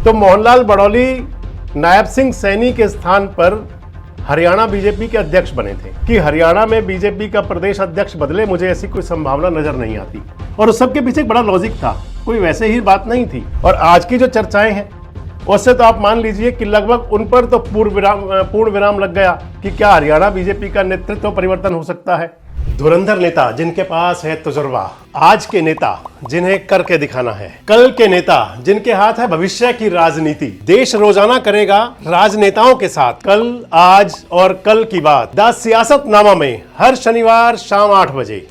तो मोहनलाल बड़ौली नायब सिंह सैनी के स्थान पर हरियाणा बीजेपी के अध्यक्ष बने थे। कि हरियाणा में बीजेपी का प्रदेश अध्यक्ष बदले, मुझे ऐसी कोई संभावना नजर नहीं आती। और उस सब के पीछे एक बड़ा लॉजिक था, कोई वैसे ही बात नहीं थी। और आज की जो चर्चाएं हैं उससे तो आप मान लीजिए कि लगभग उन पर तो पूर्ण विराम लग गया कि क्या हरियाणा बीजेपी का नेतृत्व परिवर्तन हो सकता है। धुरंधर नेता जिनके पास है तजुर्बा, आज के नेता जिन्हें करके दिखाना है, कल के नेता जिनके हाथ है भविष्य की राजनीति। देश रोजाना करेगा राजनेताओं के साथ कल, आज और कल की बात। द सियासतनामा में हर शनिवार शाम 8 बजे।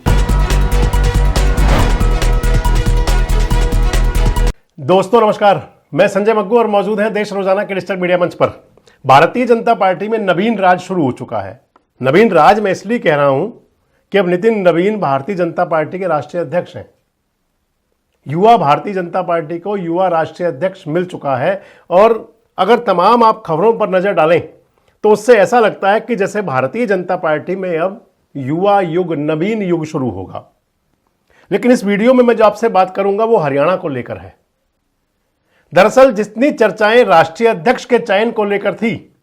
दोस्तों नमस्कार, मैं संजय मग्गू और मौजूद हैं देश रोजाना के डिजिटल मीडिया मंच पर। भारतीय जनता पार्टी में नवीन राज शुरू हो चुका है। नवीन राज मैं इसलिए कह रहा हूं कि अब नितिन नवीन भारतीय जनता पार्टी के राष्ट्रीय अध्यक्ष हैं। युवा भारतीय जनता पार्टी को युवा राष्ट्रीय अध्यक्ष मिल चुका है। और अगर तमाम आप खबरों पर नजर डालें तो उससे ऐसा लगता है कि जैसे भारतीय जनता पार्टी में अब युवा युग, नवीन युग शुरू होगा। लेकिन इस वीडियो में मैं जो आपसे बात करूंगा वो हरियाणा को लेकर है। दरअसल जितनी चर्चाएं राष्ट्रीय अध्यक्ष के चयन को लेकर थी,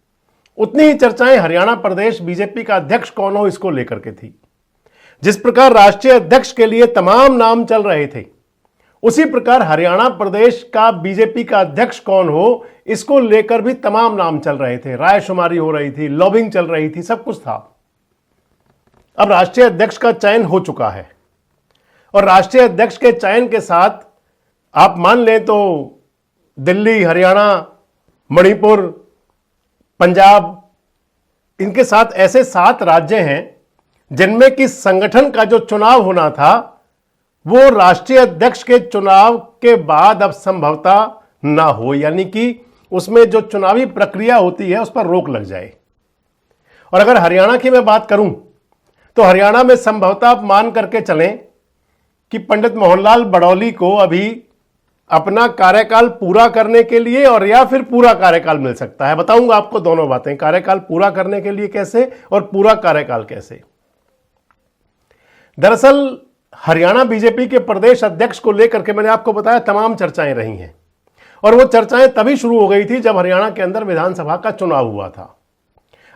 उतनी ही चर्चाएं हरियाणा प्रदेश बीजेपी का अध्यक्ष कौन हो इसको लेकर के थी। जिस प्रकार राष्ट्रीय अध्यक्ष के लिए तमाम नाम चल रहे थे, उसी प्रकार हरियाणा प्रदेश का बीजेपी का अध्यक्ष कौन हो इसको लेकर भी तमाम नाम चल रहे थे। रायशुमारी हो रही थी, लॉबिंग चल रही थी, सब कुछ था। अब राष्ट्रीय अध्यक्ष का चयन हो चुका है और राष्ट्रीय अध्यक्ष के चयन के साथ आप मान लें तो दिल्ली, हरियाणा, मणिपुर, पंजाब, इनके साथ ऐसे 7 राज्य हैं जिनमें कि संगठन का जो चुनाव होना था वो राष्ट्रीय अध्यक्ष के चुनाव के बाद अब संभवतः ना हो, यानी कि उसमें जो चुनावी प्रक्रिया होती है उस पर रोक लग जाए। और अगर हरियाणा की मैं बात करूं तो हरियाणा में संभवतः आप मान करके चलें कि पंडित मोहनलाल बड़ौली को अभी अपना कार्यकाल पूरा करने के लिए और या फिर पूरा कार्यकाल मिल सकता है। बताऊंगा आपको दोनों बातें, कार्यकाल पूरा करने के लिए कैसे और पूरा कार्यकाल कैसे। दरअसल हरियाणा बीजेपी के प्रदेश अध्यक्ष को लेकर के मैंने आपको बताया तमाम चर्चाएं रही हैं और वो चर्चाएं तभी शुरू हो गई थी जब हरियाणा के अंदर विधानसभा का चुनाव हुआ था।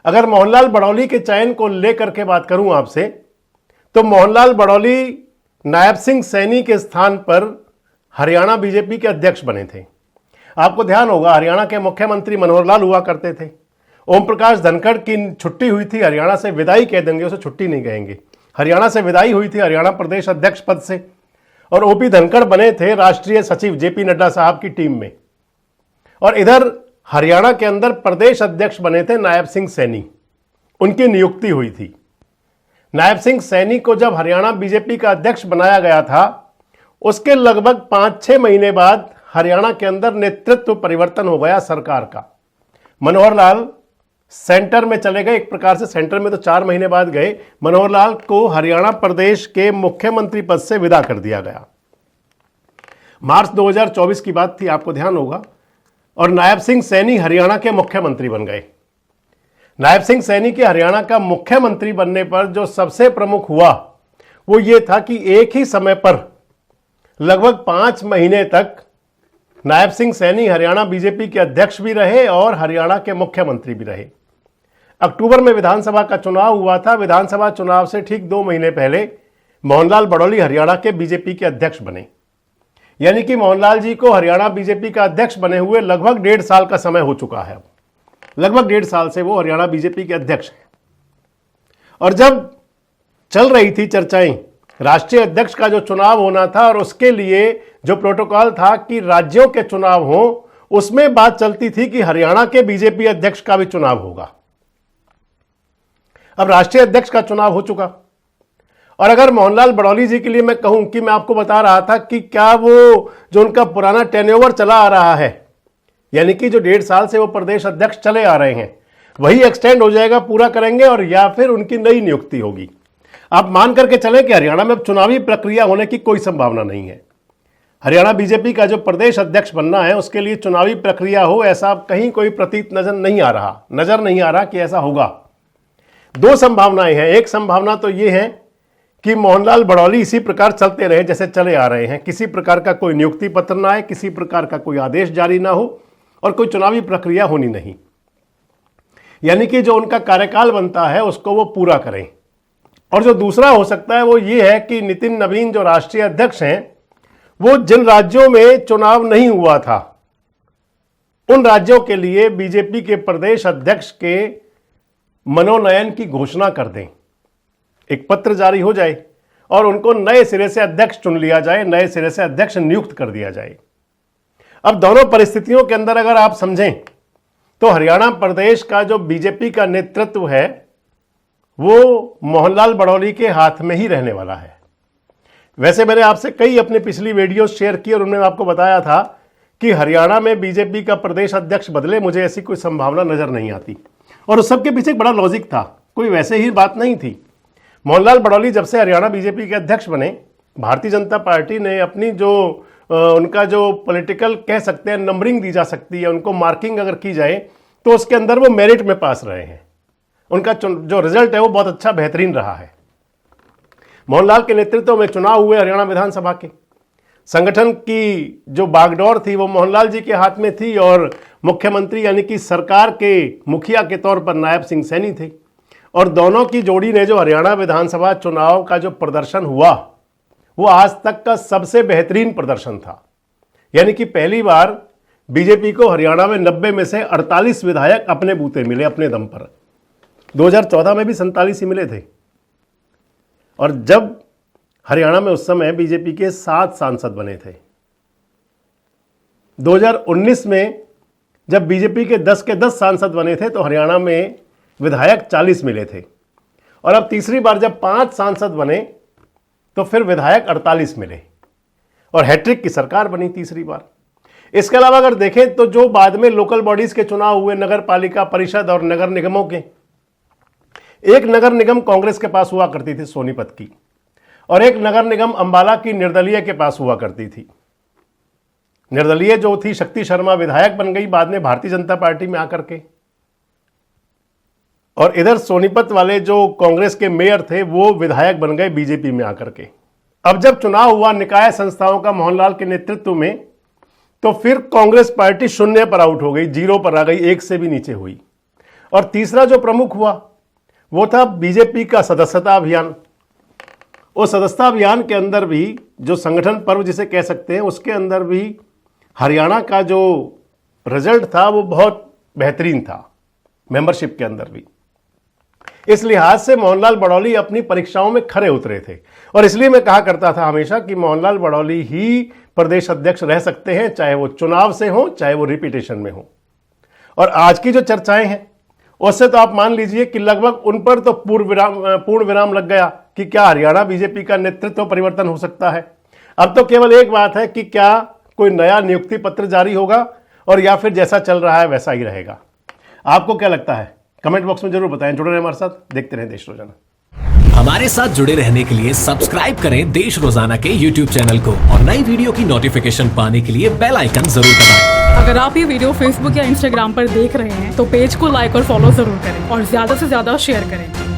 अगर मोहनलाल बड़ौली के चयन को लेकर के बात करूं आपसे, तो मोहनलाल बड़ौली नायब सिंह सैनी के स्थान पर हरियाणा बीजेपी के अध्यक्ष बने थे। आपको ध्यान होगा हरियाणा के मुख्यमंत्री मनोहर लाल हुआ करते थे। ओम प्रकाश धनखड़ की छुट्टी हुई थी, हरियाणा से विदाई कह देंगे, उसे छुट्टी नहीं कहेंगे, हरियाणा से विदाई हुई थी हरियाणा प्रदेश अध्यक्ष पद से। और ओपी धनखड़ बने थे राष्ट्रीय सचिव जेपी नड्डा साहब की टीम में। और इधर हरियाणा के अंदर प्रदेश अध्यक्ष बने थे नायब सिंह सैनी, उनकी नियुक्ति हुई थी। नायब सिंह सैनी को जब हरियाणा बीजेपी का अध्यक्ष बनाया गया था, उसके लगभग 5-6 महीने बाद हरियाणा के अंदर नेतृत्व परिवर्तन हो गया सरकार का। मनोहर लाल सेंटर में चले गए, एक प्रकार से सेंटर में तो 4 महीने बाद गए। मनोहर लाल को हरियाणा प्रदेश के मुख्यमंत्री पद से विदा कर दिया गया। मार्च 2024 की बात थी, आपको ध्यान होगा। और नायब सिंह सैनी हरियाणा के मुख्यमंत्री बन गए। नायब सिंह सैनी के हरियाणा का मुख्यमंत्री बनने पर जो सबसे प्रमुख हुआ वो ये था कि एक ही समय पर लगभग 5 महीने तक नायब सिंह सैनी हरियाणा बीजेपी के अध्यक्ष भी रहे और हरियाणा के मुख्यमंत्री भी रहे। अक्टूबर में विधानसभा का चुनाव हुआ था। विधानसभा चुनाव से ठीक 2 महीने पहले मोहनलाल बड़ौली हरियाणा के बीजेपी के अध्यक्ष बने। यानी कि मोहनलाल जी को हरियाणा बीजेपी का अध्यक्ष बने हुए लगभग 1.5 साल का समय हो चुका है। लगभग 1.5 साल से वो हरियाणा बीजेपी के अध्यक्ष हैं। और जब चल रही थी चर्चाएं, राष्ट्रीय अध्यक्ष का जो चुनाव होना था और उसके लिए जो प्रोटोकॉल था कि राज्यों के चुनाव हो, उसमें बात चलती थी कि हरियाणा के बीजेपी अध्यक्ष का भी चुनाव होगा। अब राष्ट्रीय अध्यक्ष का चुनाव हो चुका। और अगर मोहनलाल बड़ौली जी के लिए मैं कहूं कि मैं आपको बता रहा था कि क्या वो जो उनका पुराना टेन्योवर चला आ रहा है, यानी कि जो 1.5 साल से वो प्रदेश अध्यक्ष चले आ रहे हैं, वही एक्सटेंड हो जाएगा, पूरा करेंगे और या फिर उनकी नई नियुक्ति होगी। आप मान करके चलें कि हरियाणा में चुनावी प्रक्रिया होने की कोई संभावना नहीं है। हरियाणा बीजेपी का जो प्रदेश अध्यक्ष बनना है उसके लिए चुनावी प्रक्रिया हो, ऐसा कहीं कोई प्रतीत नजर नहीं आ रहा कि ऐसा होगा। 2 संभावनाएं हैं। एक संभावना तो ये है कि मोहनलाल बड़ौली इसी प्रकार चलते रहे जैसे चले आ रहे हैं, किसी प्रकार का कोई नियुक्ति पत्र ना आए, किसी प्रकार का कोई आदेश जारी ना हो और कोई चुनावी प्रक्रिया होनी नहीं, यानी कि जो उनका कार्यकाल बनता है उसको वो पूरा करें। और जो दूसरा हो सकता है वो ये है कि नितिन नवीन जो राष्ट्रीय अध्यक्ष हैं, वो जिन राज्यों में चुनाव नहीं हुआ था उन राज्यों के लिए बीजेपी के प्रदेश अध्यक्ष के मनोनयन की घोषणा कर दें, एक पत्र जारी हो जाए और उनको नए सिरे से अध्यक्ष चुन लिया जाए, नए सिरे से अध्यक्ष नियुक्त कर दिया जाए। अब दोनों परिस्थितियों के अंदर अगर आप समझें तो हरियाणा प्रदेश का जो बीजेपी का नेतृत्व है वो मोहनलाल बड़ौली के हाथ में ही रहने वाला है। वैसे मैंने आपसे कई अपने पिछली वीडियोस शेयर की और उनमें आपको बताया था कि हरियाणा में बीजेपी का प्रदेश अध्यक्ष बदले, मुझे ऐसी कोई संभावना नजर नहीं आती। और उस सबके पीछे एक बड़ा लॉजिक था, कोई वैसे ही बात नहीं थी। मोहनलाल बड़ौली जब से हरियाणा बीजेपी के अध्यक्ष बने, भारतीय जनता पार्टी ने अपनी जो उनका जो पॉलिटिकल कह सकते हैं नंबरिंग दी जा सकती है, उनको मार्किंग अगर की जाए तो उसके अंदर वो मेरिट में पास रहे हैं। उनका जो रिजल्ट है वो बहुत अच्छा बेहतरीन रहा है। मोहनलाल के नेतृत्व में चुनाव हुए हरियाणा विधानसभा के, संगठन की जो बागडोर थी वो मोहनलाल जी के हाथ में थी और मुख्यमंत्री यानी कि सरकार के मुखिया के तौर पर नायब सिंह सैनी थे। और दोनों की जोड़ी ने जो हरियाणा विधानसभा चुनाव का जो प्रदर्शन हुआ वो आज तक का सबसे बेहतरीन प्रदर्शन था। यानी कि पहली बार बीजेपी को हरियाणा में 90 में से 48 विधायक अपने बूते मिले अपने दम पर। 2014 में भी 47 ही मिले थे। और जब हरियाणा में उस समय बीजेपी के 7 सांसद बने थे। 2019 में जब बीजेपी के 10 के 10 सांसद बने थे तो हरियाणा में विधायक 40 मिले थे। और अब तीसरी बार जब 5 सांसद बने तो फिर विधायक 48 मिले और हैट्रिक की सरकार बनी तीसरी बार। इसके अलावा अगर देखें तो जो बाद में लोकल बॉडीज के चुनाव हुए, नगर पालिका परिषद और नगर निगमों के, एक नगर निगम कांग्रेस के पास हुआ करती थी सोनीपत की, और एक नगर निगम अंबाला की निर्दलीय के पास हुआ करती थी। निर्दलीय जो थी शक्ति शर्मा विधायक बन गई बाद में भारतीय जनता पार्टी में आकर के, और इधर सोनीपत वाले जो कांग्रेस के मेयर थे वो विधायक बन गए बीजेपी में आकर के। अब जब चुनाव हुआ निकाय संस्थाओं का मोहनलाल के नेतृत्व में, तो फिर कांग्रेस पार्टी 0 पर आउट हो गई, 0 पर आ गई, 1 से भी नीचे हुई। और तीसरा जो प्रमुख हुआ वो था बीजेपी का सदस्यता अभियान। उस सदस्यता अभियान के अंदर भी जो संगठन पर्व जिसे कह सकते हैं, उसके अंदर भी हरियाणा का जो रिजल्ट था वो बहुत बेहतरीन था, मेंबरशिप के अंदर भी। इस लिहाज से मोहनलाल बड़ौली अपनी परीक्षाओं में खरे उतरे थे। और इसलिए मैं कहा करता था हमेशा कि मोहनलाल बड़ौली ही प्रदेश अध्यक्ष रह सकते हैं, चाहे वो चुनाव से हो चाहे वो रिपीटेशन में हो। और आज की जो चर्चाएं हैं उससे तो आप मान लीजिए कि लगभग उन पर तो पूर्ण विराम लग गया कि क्या हरियाणा बीजेपी का नेतृत्व परिवर्तन हो सकता है। अब तो केवल एक बात है कि क्या कोई नया नियुक्ति पत्र जारी होगा और या फिर जैसा चल रहा है वैसा ही रहेगा। आपको क्या लगता है? कमेंट बॉक्स में जरूर बताएं। जुड़े रहें हमारे साथ, देखते रहें देश रोजाना। हमारे साथ जुड़े रहने के लिए सब्सक्राइब करें देश रोजाना के YouTube चैनल को और नई वीडियो की नोटिफिकेशन पाने के लिए बेल आइकन जरूर दबाएं। अगर आप ये वीडियो Facebook या Instagram पर देख रहे हैं तो पेज को लाइक और फॉलो जरूर करें और ज्यादा से ज्यादा शेयर करें।